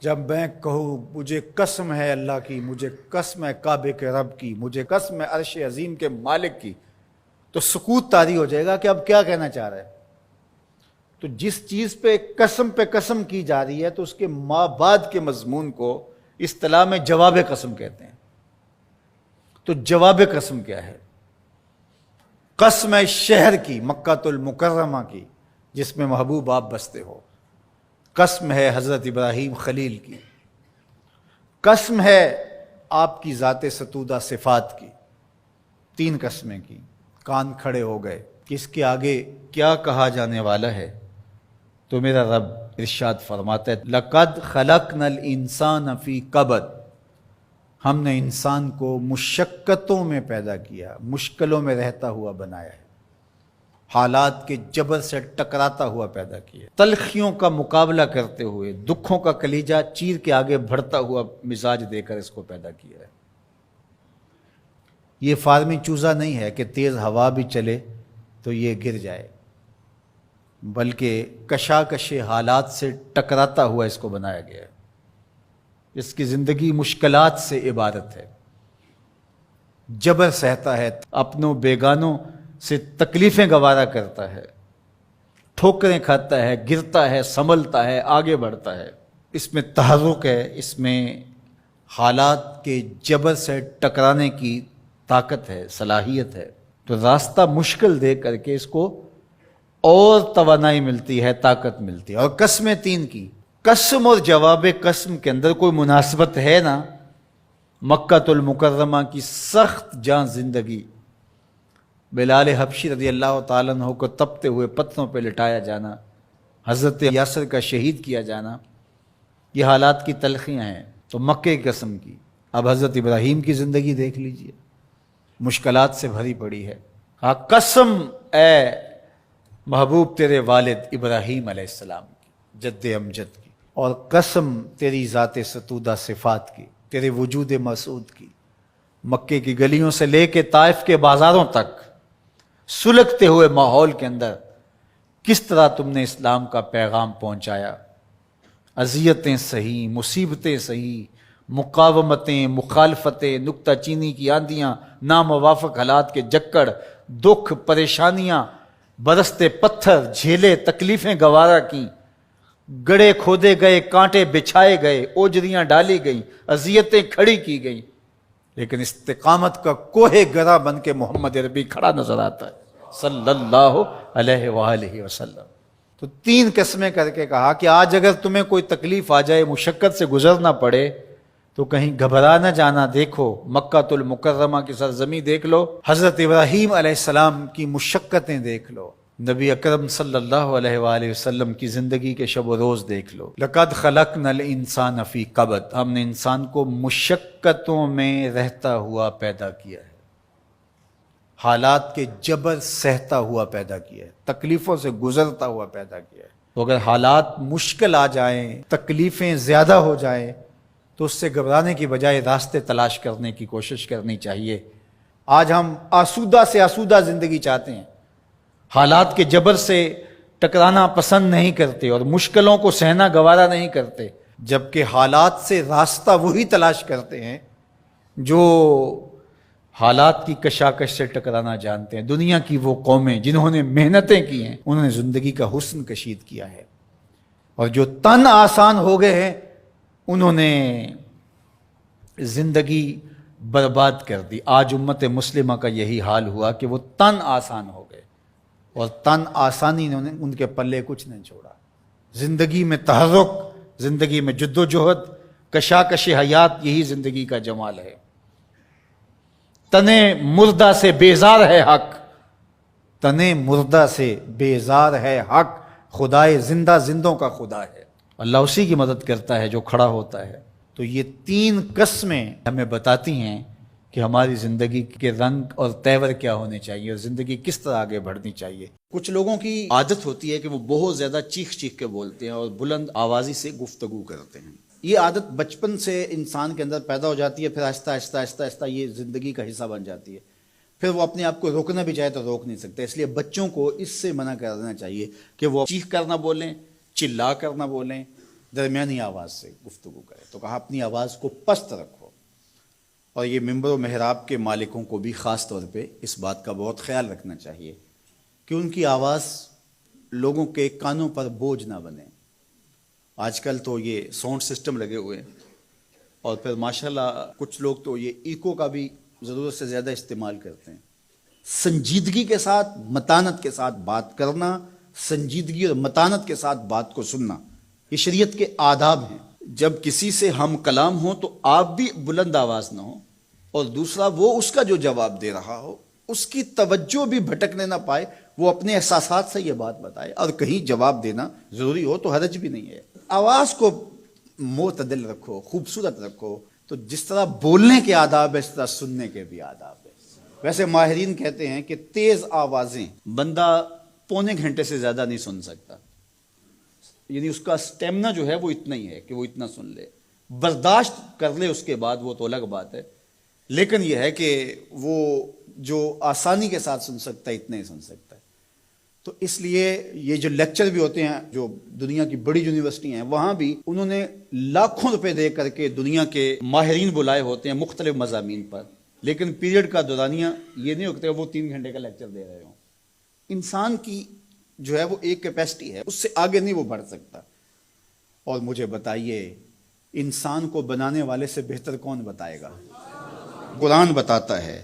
جب میں کہوں مجھے قسم ہے اللہ کی، مجھے قسم ہے کعبے کے رب کی، مجھے قسم ہے عرش عظیم کے مالک کی، تو سکوت طاری ہو جائے گا کہ اب کیا کہنا چاہ رہا ہے۔ تو جس چیز پہ قسم کی جا رہی ہے تو اس کے ما بعد کے مضمون کو اصطلاح میں جواب قسم کہتے ہیں۔ تو جواب قسم کیا ہے؟ قسم ہے شہر کی، مکہ المکرمہ کی، جس میں محبوب آپ بستے ہو۔ قسم ہے حضرت ابراہیم خلیل کی۔ قسم ہے آپ کی ذات ستودہ صفات کی۔ تین قسمیں کی۔ کان کھڑے ہو گئے کہ اس کے آگے کیا کہا جانے والا ہے؟ تو میرا رب ارشاد فرماتا ہے لَقَدْ خَلَقْنَا الْإِنسَانَ فِي قَبَدٍ، ہم نے انسان کو مشقتوں میں پیدا کیا، مشکلوں میں رہتا ہوا بنایا ہے، حالات کے جبر سے ٹکراتا ہوا پیدا کیا، تلخیوں کا مقابلہ کرتے ہوئے، دکھوں کا کلیجہ چیر کے آگے بڑھتا ہوا مزاج دے کر اس کو پیدا کیا ہے۔ یہ فارمی چوزا نہیں ہے کہ تیز ہوا بھی چلے تو یہ گر جائے، بلکہ کشاکش حالات سے ٹکراتا ہوا اس کو بنایا گیا ہے۔ اس کی زندگی مشکلات سے عبارت ہے، جبر سہتا ہے، اپنوں بیگانوں سے تکلیفیں گوارا کرتا ہے، ٹھوکریں کھاتا ہے، گرتا ہے، سنبھلتا ہے، آگے بڑھتا ہے۔ اس میں تحرک ہے، اس میں حالات کے جبر سے ٹکرانے کی طاقت ہے، صلاحیت ہے۔ تو راستہ مشکل دے کر کے اس کو اور توانائی ملتی ہے، طاقت ملتی ہے۔ اور قسمیں تین کی، قسم اور جواب قسم کے اندر کوئی مناسبت ہے نا؟ مکہ المکرمہ کی سخت جان زندگی، بلال حبشی رضی اللہ تعالیٰ عنہ کو تپتے ہوئے پتھروں پہ لٹایا جانا، حضرت یاسر کا شہید کیا جانا، یہ حالات کی تلخیاں ہیں۔ تو مکے کی قسم کی۔ اب حضرت ابراہیم کی زندگی دیکھ لیجئے، مشکلات سے بھری پڑی ہے۔ ہاں، قسم اے محبوب تیرے والد ابراہیم علیہ السلام کی، جد امجد کی، اور قسم تیری ذات ستودہ صفات کی، تیرے وجود مسعود کی، مکے کی گلیوں سے لے کے طائف کے بازاروں تک سلگتے ہوئے ماحول کے اندر کس طرح تم نے اسلام کا پیغام پہنچایا۔ اذیتیں سہی، مصیبتیں سہی، مقاومتیں، مخالفتیں، نکتہ چینی کی آندیاں، ناموافق حالات کے جکڑ، دکھ، پریشانیاں، برستے پتھر جھیلے، تکلیفیں گوارا کی، گڑھے کھودے گئے، کانٹے بچھائے گئے، اوجریاں ڈالی گئیں، اذیتیں کھڑی کی گئیں، لیکن استقامت کا کوہ گرا بن کے محمد عربی کھڑا نظر آتا ہے صلی اللہ علیہ وآلہ وسلم۔ تو تین قسمیں کر کے کہا کہ آج اگر تمہیں کوئی تکلیف آ جائے، مشقت سے گزرنا پڑے، تو کہیں گھبرا نہ جانا۔ دیکھو مکہ المکرمہ کی سرزمین دیکھ لو، حضرت ابراہیم علیہ السلام کی مشقتیں دیکھ لو، نبی اکرم صلی اللہ علیہ وآلہ وسلم کی زندگی کے شب و روز دیکھ لو۔ لقد خلقنا الانسان فی قبد، ہم نے انسان کو مشقتوں میں رہتا ہوا پیدا کیا ہے، حالات کے جبر سہتا ہوا پیدا کیا ہے، تکلیفوں سے گزرتا ہوا پیدا کیا ہے۔ تو اگر حالات مشکل آ جائیں، تکلیفیں زیادہ ہو جائیں، تو اس سے گھبرانے کی بجائے راستے تلاش کرنے کی کوشش کرنی چاہیے۔ آج ہم آسودہ سے آسودہ زندگی چاہتے ہیں، حالات کے جبر سے ٹکرانا پسند نہیں کرتے اور مشکلوں کو سہنا گوارا نہیں کرتے، جبکہ حالات سے راستہ وہی تلاش کرتے ہیں جو حالات کی کشاکش سے ٹکرانا جانتے ہیں۔ دنیا کی وہ قومیں جنہوں نے محنتیں کی ہیں، انہوں نے زندگی کا حسن کشید کیا ہے، اور جو تن آسان ہو گئے ہیں انہوں نے زندگی برباد کر دی۔ آج امت مسلمہ کا یہی حال ہوا کہ وہ تن آسان ہو گئے، اور تن آسانی نے ان کے پلے کچھ نہیں چھوڑا۔ زندگی میں تحرک، زندگی میں جد و جہد، کشاکش حیات، یہی زندگی کا جمال ہے۔ تنے مردہ سے بیزار ہے حق، تنے مردہ سے بیزار ہے حق، خدائے زندہ زندوں کا خدا ہے۔ اللہ اسی کی مدد کرتا ہے جو کھڑا ہوتا ہے۔ تو یہ تین قسمیں ہمیں بتاتی ہیں کہ ہماری زندگی کے رنگ اور تیور کیا ہونے چاہیے، اور زندگی کس طرح آگے بڑھنی چاہیے۔ کچھ لوگوں کی عادت ہوتی ہے کہ وہ بہت زیادہ چیخ چیخ کے بولتے ہیں اور بلند آوازی سے گفتگو کرتے ہیں۔ یہ عادت بچپن سے انسان کے اندر پیدا ہو جاتی ہے، پھر آہستہ آہستہ آہستہ آہستہ یہ زندگی کا حصہ بن جاتی ہے۔ پھر وہ اپنے آپ کو روکنا بھی چاہے تو روک نہیں سکتے۔ اس لیے بچوں کو اس سے منع کر دینا چاہیے کہ وہ چیخ کر نہ بولیں، چلا کر نہ بولیں، درمیانی آواز سے گفتگو کرے، تو کہا اپنی آواز کو پست رکھو. اور یہ ممبر و محراب کے مالکوں کو بھی خاص طور پہ اس بات کا بہت خیال رکھنا چاہیے کہ ان کی آواز لوگوں کے کانوں پر بوجھ نہ بنے. آج کل تو یہ ساؤنڈ سسٹم لگے ہوئے ہیں، اور پھر ماشاءاللہ کچھ لوگ تو یہ ایکو کا بھی ضرورت سے زیادہ استعمال کرتے ہیں. سنجیدگی کے ساتھ، متانت کے ساتھ بات کرنا، سنجیدگی اور متانت کے ساتھ بات کو سننا، یہ شریعت کے آداب ہیں. جب کسی سے ہم کلام ہوں تو آپ بھی بلند آواز نہ ہو، اور دوسرا وہ اس کا جو جواب دے رہا ہو اس کی توجہ بھی بھٹکنے نہ پائے، وہ اپنے احساسات سے یہ بات بتائے. اور کہیں جواب دینا ضروری ہو تو حرج بھی نہیں ہے. آواز کو معتدل رکھو، خوبصورت رکھو. تو جس طرح بولنے کے آداب ہے اس طرح سننے کے بھی آداب ہے. ویسے ماہرین کہتے ہیں کہ تیز آوازیں بندہ پونے گھنٹے سے زیادہ نہیں سن سکتا، یعنی اس کا سٹیمنا جو ہے وہ اتنا ہی ہے کہ وہ اتنا سن لے. برداشت کر لے اس کے بعد وہ تو الگ بات ہے، لیکن یہ ہے کہ وہ جو آسانی کے ساتھ سن سکتا ہے اتنا ہی سن سکتا ہے. تو اس لیے یہ جو لیکچر بھی ہوتے ہیں جو دنیا کی بڑی یونیورسٹی ہیں وہاں بھی انہوں نے لاکھوں روپے دے کر کے دنیا کے ماہرین بلائے ہوتے ہیں مختلف مضامین پر، لیکن پیریڈ کا دورانیہ یہ نہیں ہوتا وہ 3 گھنٹے کا لیکچر دے رہے ہوں. انسان کی جو ہے وہ ایک کیپیسٹی ہے، اس سے آگے نہیں وہ بڑھ سکتا. اور مجھے بتائیے انسان کو بنانے والے سے بہتر کون بتائے گا؟ قرآن بتاتا ہے.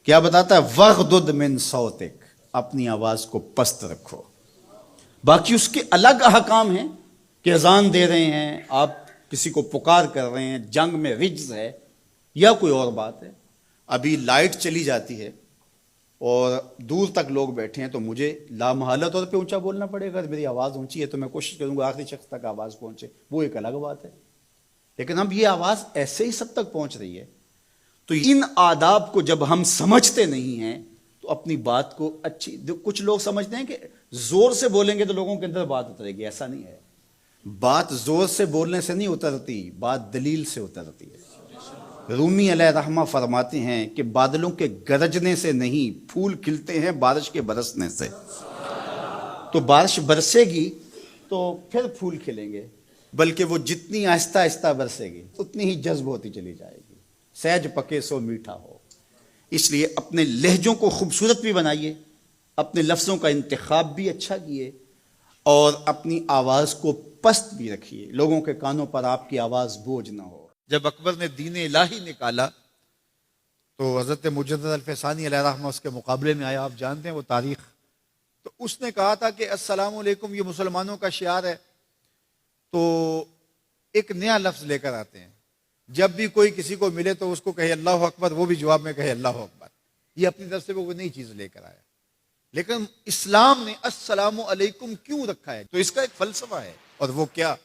کیا بتاتا ہے؟ وَغْضُضْ مِنْ صَوْتِكَ، اپنی آواز کو پست رکھو. باقی اس کے الگ احکام ہیں کہ اذان دے رہے ہیں، آپ کسی کو پکار کر رہے ہیں، جنگ میں رجز ہے یا کوئی اور بات ہے. ابھی لائٹ چلی جاتی ہے اور دور تک لوگ بیٹھے ہیں تو مجھے لامحالہ طور پہ اونچا بولنا پڑے گا. میری آواز اونچی ہے تو میں کوشش کروں گا آخری شخص تک آواز پہنچے، وہ ایک الگ بات ہے. لیکن اب یہ آواز ایسے ہی سب تک پہنچ رہی ہے. تو ان آداب کو جب ہم سمجھتے نہیں ہیں تو اپنی بات کو اچھی، کچھ لوگ سمجھتے ہیں کہ زور سے بولیں گے تو لوگوں کے اندر بات اترے گی. ایسا نہیں ہے. بات زور سے بولنے سے نہیں اترتی، بات دلیل سے اترتی ہے. رومی علیہ رحمہ فرماتے ہیں کہ بادلوں کے گرجنے سے نہیں، پھول کھلتے ہیں بارش کے برسنے سے. تو بارش برسے گی تو پھر پھول کھلیں گے، بلکہ وہ جتنی آہستہ آہستہ برسے گی اتنی ہی جذب ہوتی چلی جائے گی. سہج پکے سو میٹھا ہو. اس لیے اپنے لہجوں کو خوبصورت بھی بنائیے، اپنے لفظوں کا انتخاب بھی اچھا کیے، اور اپنی آواز کو پست بھی رکھیے. لوگوں کے کانوں پر آپ کی آواز بوجھ نہ ہو. جب اکبر نے دین الہی نکالا تو حضرت مجدد الفسانی علیہ رحمہ اس کے مقابلے میں آیا. آپ جانتے ہیں وہ تاریخ. تو اس نے کہا تھا کہ السلام علیکم یہ مسلمانوں کا شعار ہے. تو ایک نیا لفظ لے کر آتے ہیں، جب بھی کوئی کسی کو ملے تو اس کو کہے اللہ اکبر، وہ بھی جواب میں کہے اللہ اکبر. یہ اپنی طرف سے وہ نئی چیز لے کر آیا. لیکن اسلام نے السلام علیکم کیوں رکھا ہے؟ تو اس کا ایک فلسفہ ہے، اور وہ کیا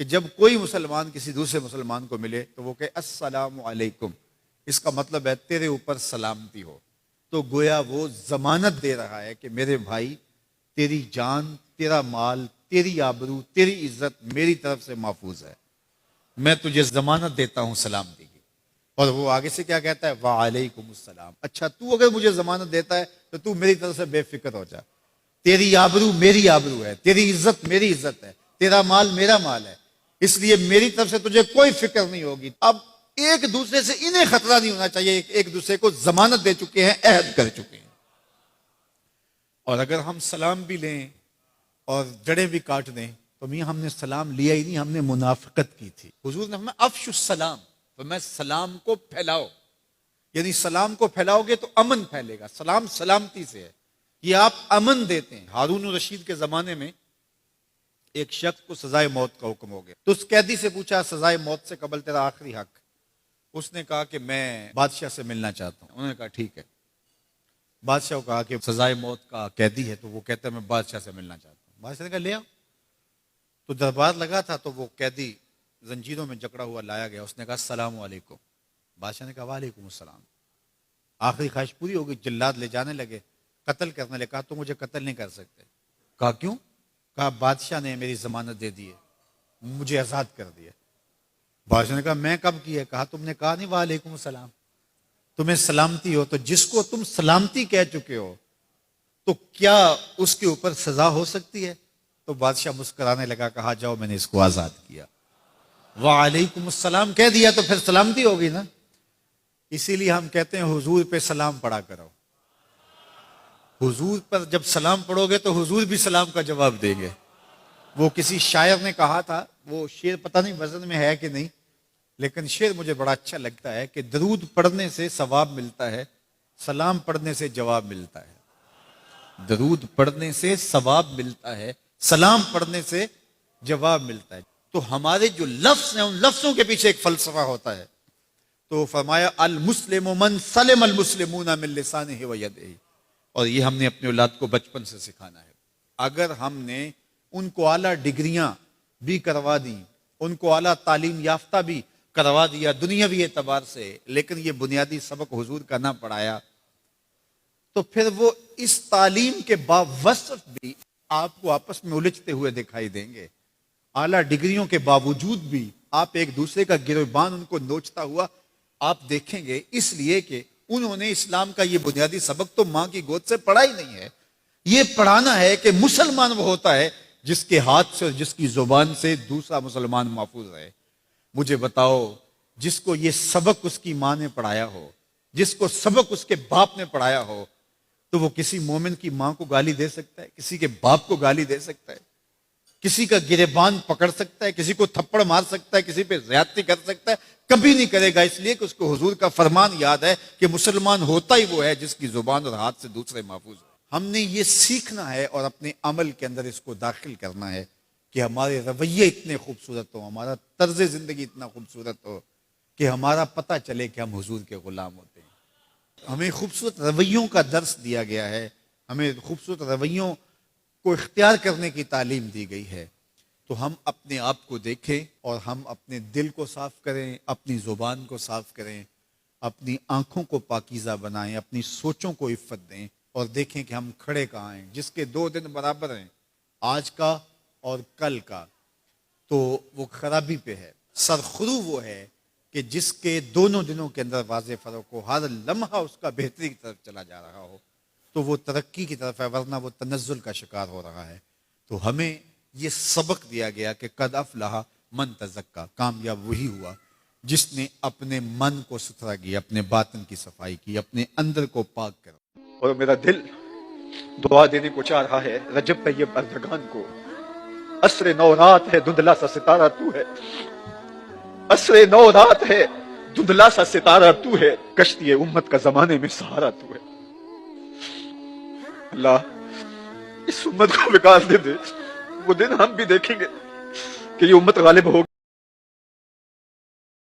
کہ جب کوئی مسلمان کسی دوسرے مسلمان کو ملے تو وہ کہے السلام علیکم. اس کا مطلب ہے تیرے اوپر سلامتی ہو. تو گویا وہ ضمانت دے رہا ہے کہ میرے بھائی تیری جان، تیرا مال، تیری آبرو، تیری عزت میری طرف سے محفوظ ہے. میں تجھے ضمانت دیتا ہوں سلامتی کی. اور وہ آگے سے کیا کہتا ہے؟ وعلیکم السلام. اچھا تو اگر مجھے ضمانت دیتا ہے تو تو میری طرف سے بے فکر ہو جا. تیری آبرو میری آبرو ہے، تیری عزت میری عزت ہے، تیرا مال میرا مال ہے، اس لیے میری طرف سے تجھے کوئی فکر نہیں ہوگی. اب ایک دوسرے سے انہیں خطرہ نہیں ہونا چاہیے، ایک دوسرے کو ضمانت دے چکے ہیں، عہد کر چکے ہیں. اور اگر ہم سلام بھی لیں اور جڑیں بھی کاٹ دیں تو میاں ہم نے سلام لیا ہی نہیں، ہم نے منافقت کی تھی. حضور نے فرمایا افشوا السلام، تو میں سلام کو پھیلاؤ. یعنی سلام کو پھیلاؤ گے تو امن پھیلے گا. سلام سلامتی سے ہے، یہ آپ امن دیتے ہیں. ہارون الرشید کے زمانے میں ایک شخص کو سزائے موت کا حکم ہو گیا. تو اس قیدی سے پوچھا سزائے موت سے قبل تیرا آخری حق. اس نے کہا کہ میں بادشاہ سے ملنا چاہتا ہوں. انہوں نے کہا ٹھیک ہے. بادشاہ کو کہا کہ سزائے موت کا قیدی ہے، تو وہ کہتا ہے میں بادشاہ سے ملنا چاہتا ہوں. بادشاہ نے کہا لے آؤ. تو دربار لگا تھا تو وہ قیدی زنجیروں میں جکڑا ہوا لایا گیا. اس نے کہا السلام علیکم. بادشاہ نے کہا وعلیکم السلام. آخری خواہش پوری ہو گئی. جلاد لے جانے لگے، قتل کرنے لگے. کہا تو مجھے قتل نہیں کر سکتے. کہا کیوں؟ کہا بادشاہ نے میری ضمانت دے دی ہے، مجھے آزاد کر دیا. بادشاہ نے کہا میں کب کی ہے؟ کہا تم نے کہا نہیں وعلیکم السلام، تمہیں سلامتی ہو. تو جس کو تم سلامتی کہہ چکے ہو تو کیا اس کے اوپر سزا ہو سکتی ہے؟ تو بادشاہ مسکرانے لگا, کہا جاؤ میں نے اس کو آزاد کیا. وعلیکم السلام کہہ دیا تو پھر سلامتی ہوگی نا. اسی لیے ہم کہتے ہیں حضور پہ سلام پڑھا کرو. حضور پر جب سلام پڑھو گے تو حضور بھی سلام کا جواب دیں گے. وہ کسی شاعر نے کہا تھا, وہ شعر پتہ نہیں وزن میں ہے کہ نہیں, لیکن شعر مجھے بڑا اچھا لگتا ہے کہ درود پڑھنے سے ثواب ملتا ہے, سلام پڑھنے سے جواب ملتا ہے. درود پڑھنے سے ثواب ملتا ہے, سلام پڑھنے سے جواب ملتا ہے. تو ہمارے جو لفظ ہیں ان لفظوں کے پیچھے ایک فلسفہ ہوتا ہے. تو فرمایا المسلم من سلم المسلمون من لسانہ و یدہ, اور یہ ہم نے اپنے اولاد کو بچپن سے سکھانا ہے. اگر ہم نے ان کو اعلیٰ ڈگریاں بھی کروا دیں, ان کو اعلیٰ تعلیم یافتہ بھی کروا دیا دنیاوی اعتبار سے, لیکن یہ بنیادی سبق حضور کا نہ پڑھایا, تو پھر وہ اس تعلیم کے باوصف بھی آپ کو آپس میں الجھتے ہوئے دکھائی دیں گے. اعلیٰ ڈگریوں کے باوجود بھی آپ ایک دوسرے کا گریبان ان کو نوچتا ہوا آپ دیکھیں گے, اس لیے کہ انہوں نے اسلام کا یہ بنیادی سبق تو ماں کی گود سے پڑھا ہی نہیں ہے. یہ پڑھانا ہے کہ مسلمان وہ ہوتا ہے جس کے ہاتھ سے اور جس کی زبان سے دوسرا مسلمان محفوظ رہے. مجھے بتاؤ, جس کو یہ سبق اس کی ماں نے پڑھایا ہو, جس کو سبق اس کے باپ نے پڑھایا ہو, تو وہ کسی مومن کی ماں کو گالی دے سکتا ہے, کسی کے باپ کو گالی دے سکتا ہے, کسی کا گریبان پکڑ سکتا ہے, کسی کو تھپڑ مار سکتا ہے, کسی پہ زیادتی کر سکتا ہے؟ کبھی نہیں کرے گا, اس لیے کہ اس کو حضور کا فرمان یاد ہے کہ مسلمان ہوتا ہی وہ ہے جس کی زبان اور ہاتھ سے دوسرے محفوظ ہو. ہم نے یہ سیکھنا ہے اور اپنے عمل کے اندر اس کو داخل کرنا ہے کہ ہمارے رویے اتنے خوبصورت ہوں, ہمارا طرز زندگی اتنا خوبصورت ہو کہ ہمارا پتہ چلے کہ ہم حضور کے غلام ہوتے ہیں. ہمیں خوبصورت رویوں کا درس دیا گیا ہے, ہمیں خوبصورت رویوں کو اختیار کرنے کی تعلیم دی گئی ہے. تو ہم اپنے آپ کو دیکھیں اور ہم اپنے دل کو صاف کریں, اپنی زبان کو صاف کریں, اپنی آنکھوں کو پاکیزہ بنائیں, اپنی سوچوں کو عفت دیں, اور دیکھیں کہ ہم کھڑے کہاں ہیں. جس کے 2 دن برابر ہیں, آج کا اور کل کا, تو وہ خرابی پہ ہے. سرخرو وہ ہے کہ جس کے دونوں دنوں کے اندر واضح فرق ہو, ہر لمحہ اس کا بہتری کی طرف چلا جا رہا ہو, تو وہ ترقی کی طرف ہے, ورنہ وہ تنزل کا شکار ہو رہا ہے. تو ہمیں یہ سبق دیا گیا کہ قد افلح من تزکا, کامیاب وہی ہوا جس نے اپنے من کو ستھرا کیا, اپنے باطن کی صفائی کی, اپنے اندر کو پاک کرا. اور میرا دل دعا دینے کو چاہ رہا ہے رجب طیب اردگان کو. عصر نو رات ہے دھندلا سا ستارہ تو ہے, عصر نو رات ہے دھندلا سا ستارہ تو ہے, کشتی امت کا زمانے میں سہارا تو ہے. اللہ اس امت کو وکاس دے دے, وہ دن ہم بھی دیکھیں گے کہ یہ امت غالب ہوگی.